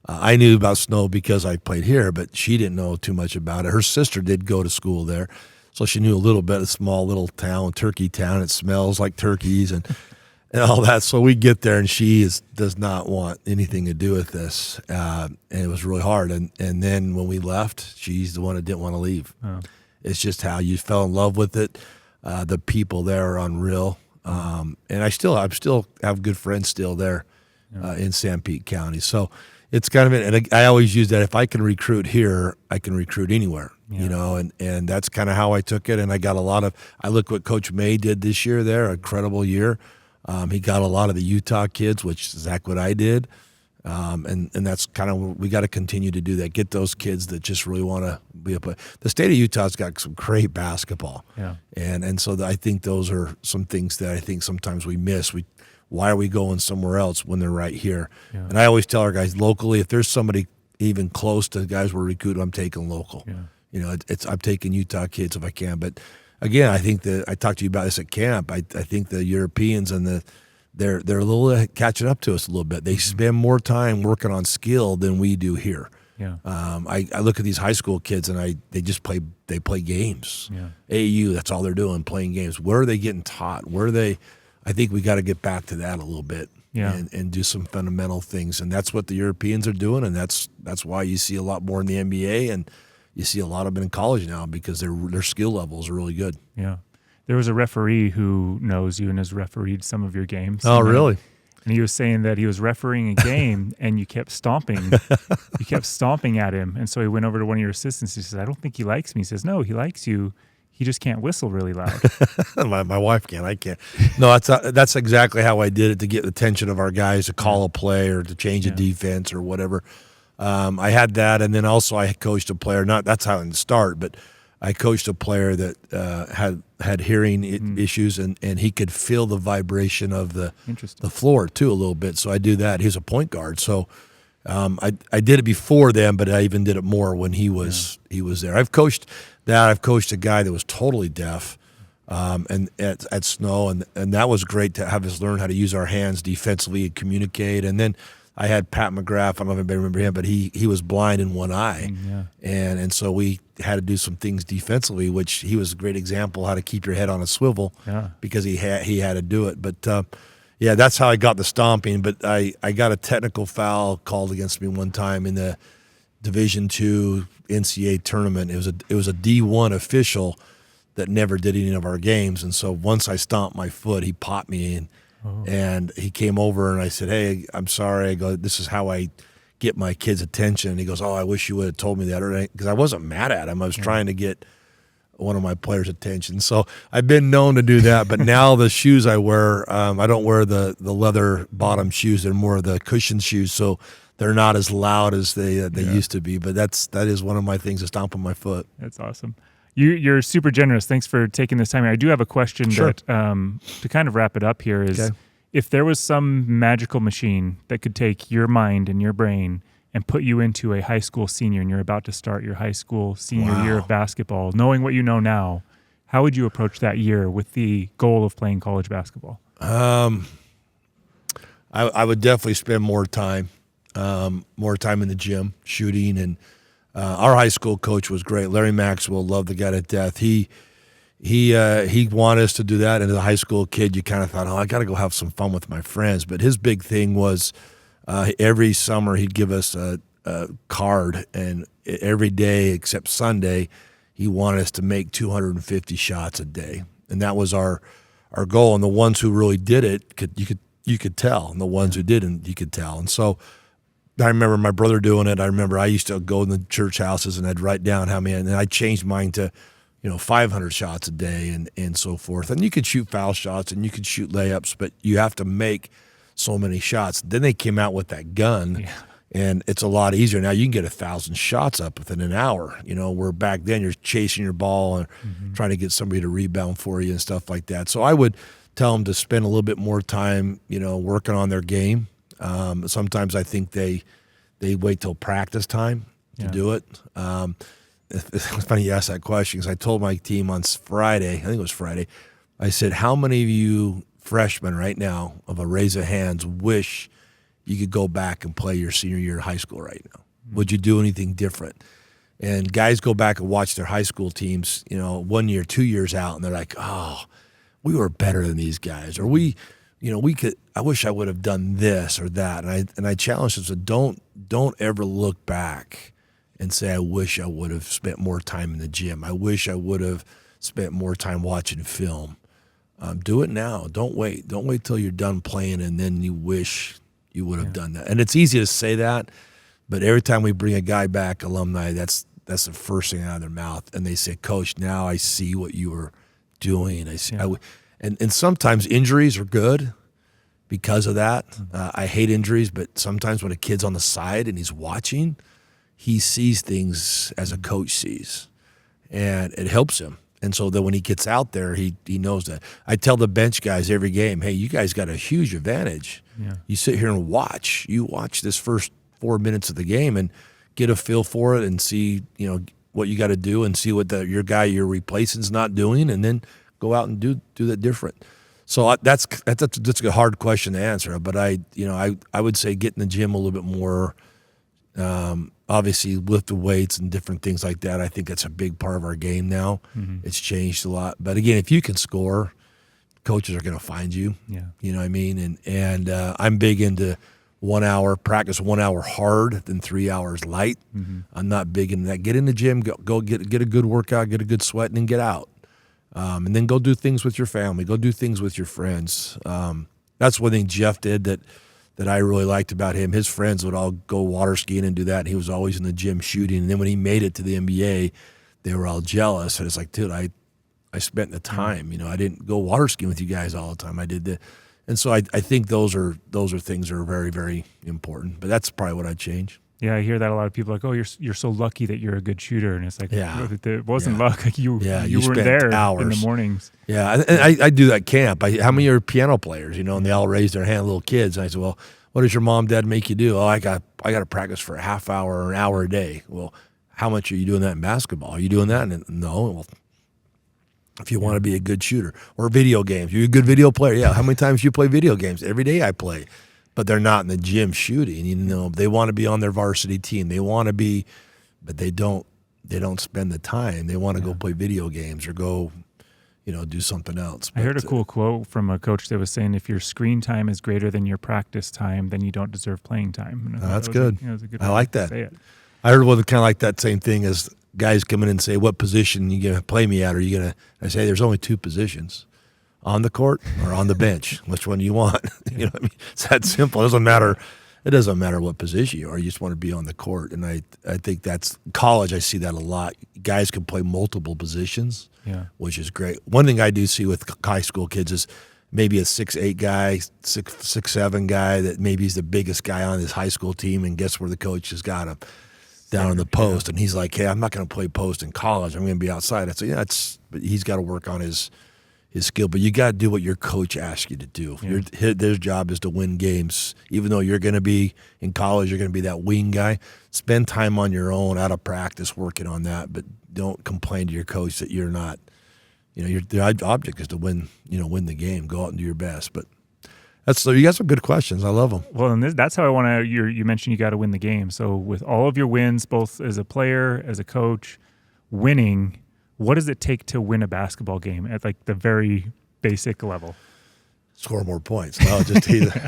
S1: I knew about Snow because I played here, but she didn't know too much about it. Her sister did go to school there, so she knew a little bit. A small little town, turkey town. It smells like turkeys and all that. So we get there, and she does not want anything to do with this, and it was really hard. And then when we left, she's the one that didn't want to leave. Oh. It's just how you fell in love with it. The people there are unreal, and I still have good friends still there in San Pete County. So it's kind of it. And I always use that. If I can recruit here, I can recruit anywhere. And that's kind of how I took it. And I got I look what Coach May did this year there, an incredible year. He got a lot of the Utah kids, which is exactly what I did. And that's kind of, we got to continue to do that. Get those kids that just really want to be a player. The state of Utah's got some great basketball. Yeah. And so I think those are some things that I think sometimes we miss. Why are we going somewhere else when they're right here? Yeah. And I always tell our guys locally, if there's somebody even close to the guys we're recruiting, I'm taking local. Yeah. I'm taking Utah kids if I can. But again, I think that I talked to you about this at camp. I think the Europeans and they're a little catching up to us a little bit. They spend more time working on skill than we do here. Yeah. I look at these high school kids and they just play games. Yeah. AAU, that's all they're doing, playing games. Where are they getting taught? I think we got to get back to that a little bit. Yeah. And do some fundamental things. And that's what the Europeans are doing, and that's why you see a lot more in the NBA, and you see a lot of them in college now because their skill levels are really good. Yeah.
S2: There was a referee who knows you and has refereed some of your games.
S1: Oh, really?
S2: And he was saying that he was refereeing a game and you kept stomping. You kept stomping at him. And so he went over to one of your assistants. He says, "I don't think he likes me." He says, "No, he likes you. He just can't whistle really loud."
S1: my wife can. I can't. No, that's exactly how I did it, to get the attention of our guys to call a play or to change a defense or whatever. I had that, and then also I coached a player. That's how I didn't start, but I coached a player that had hearing issues, and he could feel the vibration of the floor too a little bit. So I do that. He's a point guard, so I did it before then, but I even did it more when he was there. I've coached a guy that was totally deaf, and at Snow, and that was great to have us learn how to use our hands defensively and communicate. And then I had Pat McGrath. I don't know if anybody remember him, but he was blind in one eye, and so we had to do some things defensively, which he was a great example how to keep your head on a swivel because he had to do it. But yeah, that's how I got the stomping. But I got a technical foul called against me one time in the Division II NCAA tournament. It was a D1 official that never did any of our games, and so once I stomped my foot, he popped me in. And he came over and I said, "Hey, I'm sorry." I go, "This is how I get my kids' attention." And he goes, "Oh, I wish you would have told me that," because I wasn't mad at him. I was trying to get one of my players' attention. So I've been known to do that. But now the shoes I wear, I don't wear the leather bottom shoes. They're more of the cushion shoes, so they're not as loud as they used to be. But that is one of my things to stomp on my foot.
S2: That's awesome. You're super generous. Thanks for taking this time. I do have a question that, to kind of wrap it up here, is if there was some magical machine that could take your mind and your brain and put you into a high school senior and you're about to start your high school senior year of basketball, knowing what you know now, how would you approach that year with the goal of playing college basketball?
S1: I would definitely spend more time in the gym shooting, and our high school coach was great. Larry Maxwell, loved the guy to death. He wanted us to do that. And as a high school kid, you kind of thought, I got to go have some fun with my friends. But his big thing was every summer he'd give us a card, and every day except Sunday, he wanted us to make 250 shots a day, and that was our goal. And the ones who really did it, you could tell, and the ones who didn't, you could tell. And so I remember my brother doing it. I remember I used to go in the church houses and I'd write down how many, and I changed mine to 500 shots a day and so forth. And you could shoot foul shots and you could shoot layups, but you have to make so many shots. Then they came out with that gun, and it's a lot easier. Now you can get 1,000 shots up within an hour, where back then you're chasing your ball and trying to get somebody to rebound for you and stuff like that. So I would tell them to spend a little bit more time, working on their game. Sometimes I think they wait till practice time to do it. It's funny you asked that question, because I told my team on Friday, I think it was Friday, I said, how many of you freshmen right now, of a raise of hands, wish you could go back and play your senior year of high school right now? Would you do anything different? And guys go back and watch their high school teams, 1 year, 2 years out, and they're like, oh, we were better than these guys, or we could. I wish I would have done this or that. And I challenge them, so don't ever look back and say, I wish I would have spent more time in the gym. I wish I would have spent more time watching film. Do it now. Don't wait. Don't wait till you're done playing and then you wish you would have done that. And it's easy to say that, but every time we bring a guy back, alumni, that's the first thing out of their mouth. And they say, Coach, now I see what you were doing. I see. And sometimes injuries are good because of that. I hate injuries, but sometimes when a kid's on the side and he's watching, he sees things as a coach sees, and it helps him. And so that when he gets out there, he knows that. I tell the bench guys every game, hey, you guys got a huge advantage. You sit here and watch. You watch this first 4 minutes of the game and get a feel for it and see, what you got to do, and see what your guy you're replacing is not doing, and then go out and do that different. So that's a hard question to answer. But I would say get in the gym a little bit more. Obviously lift the weights and different things like that. I think that's a big part of our game now. It's changed a lot. But again, if you can score, coaches are going to find you. You know what I mean? And I'm big into 1 hour practice, 1 hour hard, then 3 hours light. I'm not big into that. Get in the gym, go get a good workout, get a good sweat, and then get out. And then go do things with your family. Go do things with your friends. That's one thing Jeff did that I really liked about him. His friends would all go water skiing and do that, and he was always in the gym shooting. And then when he made it to the NBA, they were all jealous. And it's like, dude, I spent the time. I didn't go water skiing with you guys all the time. I did that. And so I think those are things that are very, very important. But that's probably what I'd change.
S2: Yeah, I hear that a lot of people like, oh, you're so lucky that you're a good shooter, and it's like, it wasn't luck. Like you weren't there hours in the mornings.
S1: Yeah, and I do that camp. How many are piano players? And they all raise their hand, little kids. And I said, well, what does your mom, dad make you do? Oh, I got to practice for a half hour or an hour a day. Well, how much are you doing that in basketball? Are you doing that? And no. Well, if you want to be a good shooter. Or video games. You're a good video player. Yeah, how many times you play video games? Every day I play. But they're not in the gym shooting. You know, they want to be on their varsity team. They want to be, but they don't spend the time. They want to go play video games or go, you know, do something else.
S2: I heard a cool quote from a coach that was saying, if your screen time is greater than your practice time, then you don't deserve playing time.
S1: That's good.
S2: Was a good
S1: I like that.
S2: Say it.
S1: I heard one kind of like that same thing as guys come in and say, what position you going to play me at? Are you going to, I say, there's only 2 positions, on the court or on the bench. Which one do you want? You know what I mean? It's that simple. It doesn't matter what position you are. You just want to be on the court. And I think that's college. I see that a lot. Guys can play multiple positions, which is great. One thing I do see with high school kids is maybe a 6'8" guy, 6'7" guy that maybe he's the biggest guy on his high school team, and guess where the coach has got him? Down in the post. And he's like, hey, I'm not going to play post in college. I'm going to be outside. I say, yeah, but he's got to work on his skill. But you got to do what your coach asks you to do. Their job is to win games. Even though you're going to be in college, you're going to be that wing guy. Spend time on your own, out of practice, working on that. But don't complain to your coach that you're not. You know, the object is to win. You know, win the game. Go out and do your best. But so you got some good questions. I love them.
S2: Well, and that's how I want to. You mentioned you got to win the game. So with all of your wins, both as a player, as a coach, winning. What does it take to win a basketball game at like the very basic level?
S1: Score more points.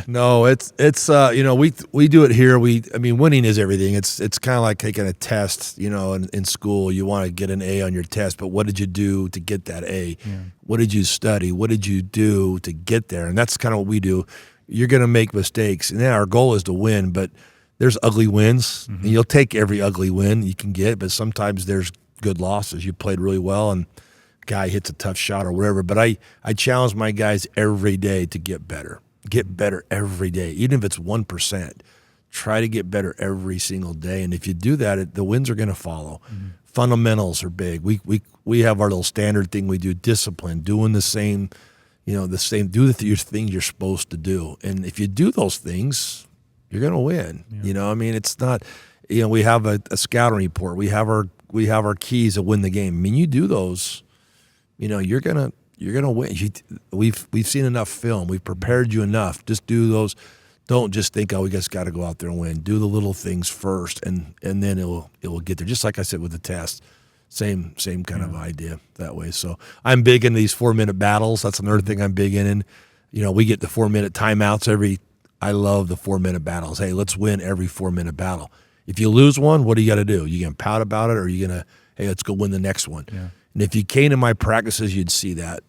S1: No, it's you know, we do it here. I mean, winning is everything. It's kind of like taking a test. You know, in school, you want to get an A on your test, but what did you do to get that A? Yeah. What did you study? What did you do to get there? And that's kind of what we do. You're going to make mistakes, and our goal is to win. But there's ugly wins, and you'll take every ugly win you can get. But sometimes there's good losses. You played really well, and guy hits a tough shot or whatever. But I challenge my guys every day to get better. Get better every day, even if it's 1%. Try to get better every single day, and if you do that, the wins are going to follow. Fundamentals are big. We have our little standard thing we do: discipline, doing the same, do your thing you're supposed to do. And if you do those things, you're going to win. Yeah. You know, I mean, it's not. You know, we have a scouting report. We have our keys to win the game. I mean, you do those, you know, you're gonna win. We've seen enough film. We've prepared you enough. Just do those. Don't just think, we just got to go out there and win. Do the little things first, and then it will get there. Just like I said with the test, same kind of idea that way. So I'm big in these 4-minute battles. That's another thing I'm big in. You know, we get the 4-minute timeouts I love the 4-minute battles. Hey, let's win every 4-minute battle. If you lose one, what do you got to do? You going to pout about it, or are you going to, hey, let's go win the next one? Yeah. And if you came to my practices, you'd see that.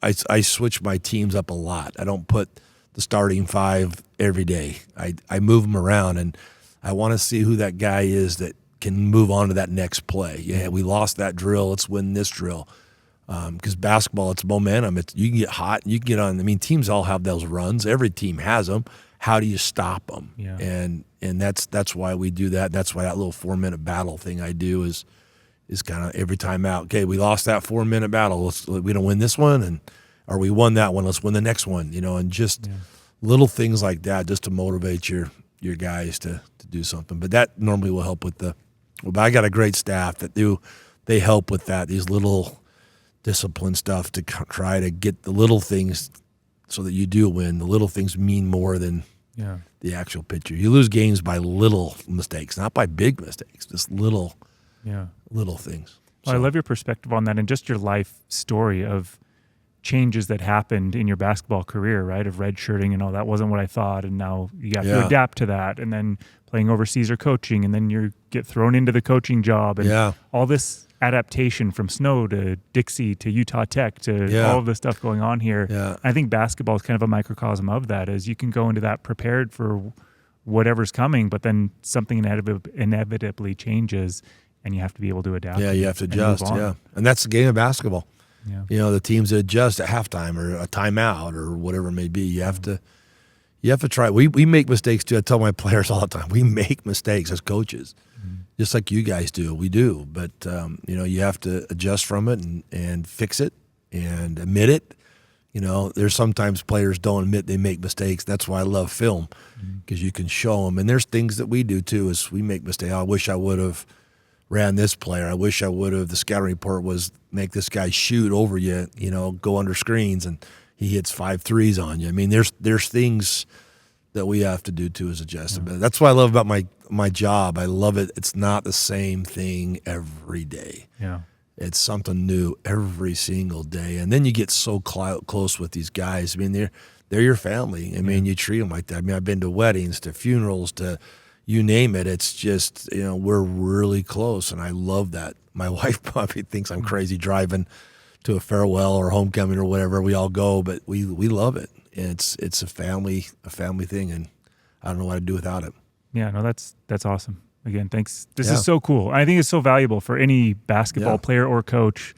S1: I switch my teams up a lot. I don't put the starting 5 every day. I move them around, and I want to see who that guy is that can move on to that next play. Yeah, we lost that drill. Let's win this drill. Because basketball, it's momentum. You can get hot. You can get on. I mean, teams all have those runs. Every team has them. How do you stop them? Yeah. And that's why we do that. That's why that little 4-minute battle thing I do is kind of every time out. Okay, we lost that 4-minute battle. We don't win this one, or we won that one. Let's win the next one. You know, and just little things like that, just to motivate your guys to do something. But that normally will help with But I got a great staff that they help with that. These little discipline stuff to try to get the little things so that you do win. The little things mean more than the actual picture. You lose games by little mistakes, not by big mistakes, just little things.
S2: Well, I love your perspective on that, and just your life story of changes that happened in your basketball career, right? Of redshirting and all that wasn't what I thought, and now you have to adapt to that, and then playing overseas or coaching, and then you get thrown into the coaching job, and all this adaptation from Snow to Dixie to Utah Tech to all of the stuff going on here. Yeah. I think basketball is kind of a microcosm of that, as you can go into that prepared for whatever's coming, but then something inevitably changes, and you have to be able to adapt. Yeah,
S1: you have to adjust. Yeah, and that's the game of basketball. Yeah. You know, the teams that adjust at halftime or a timeout or whatever it may be. You have to try. We make mistakes too. I tell my players all the time, we make mistakes as coaches, just like you guys do. We do, but you know, you have to adjust from it and fix it and admit it. You know, there's sometimes players don't admit they make mistakes. That's why I love film, because you can show them. And there's things that we do too, is we make mistakes. I wish I would have ran this player. I wish I would have. The scouting report was make this guy shoot over you, go under screens, and he hits 5 threes on you. I mean, there's things that we have to do too as adjustment. That's what I love about my job. I love it. It's not the same thing every day.
S2: Yeah.
S1: It's something new every single day. And then you get so close with these guys. I mean, they're your family. I mean, you treat them like that. I mean, I've been to weddings, to funerals, to you name it. It's just, we're really close, and I love that. My wife probably thinks I'm crazy driving to a farewell or homecoming or whatever. We all go, but we love it. It's a family thing, and I don't know what I'd do without it.
S2: Yeah, no, that's awesome. Again, thanks. This is so cool. I think it's so valuable for any basketball player or coach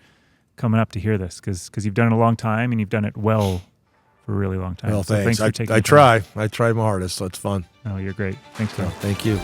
S2: coming up to hear this, because you've done it a long time and you've done it well for a really long time.
S1: Well,
S2: so
S1: thanks.
S2: for taking
S1: I try my hardest, so it's fun.
S2: No, you're great. Thanks, Phil.
S1: Thank you.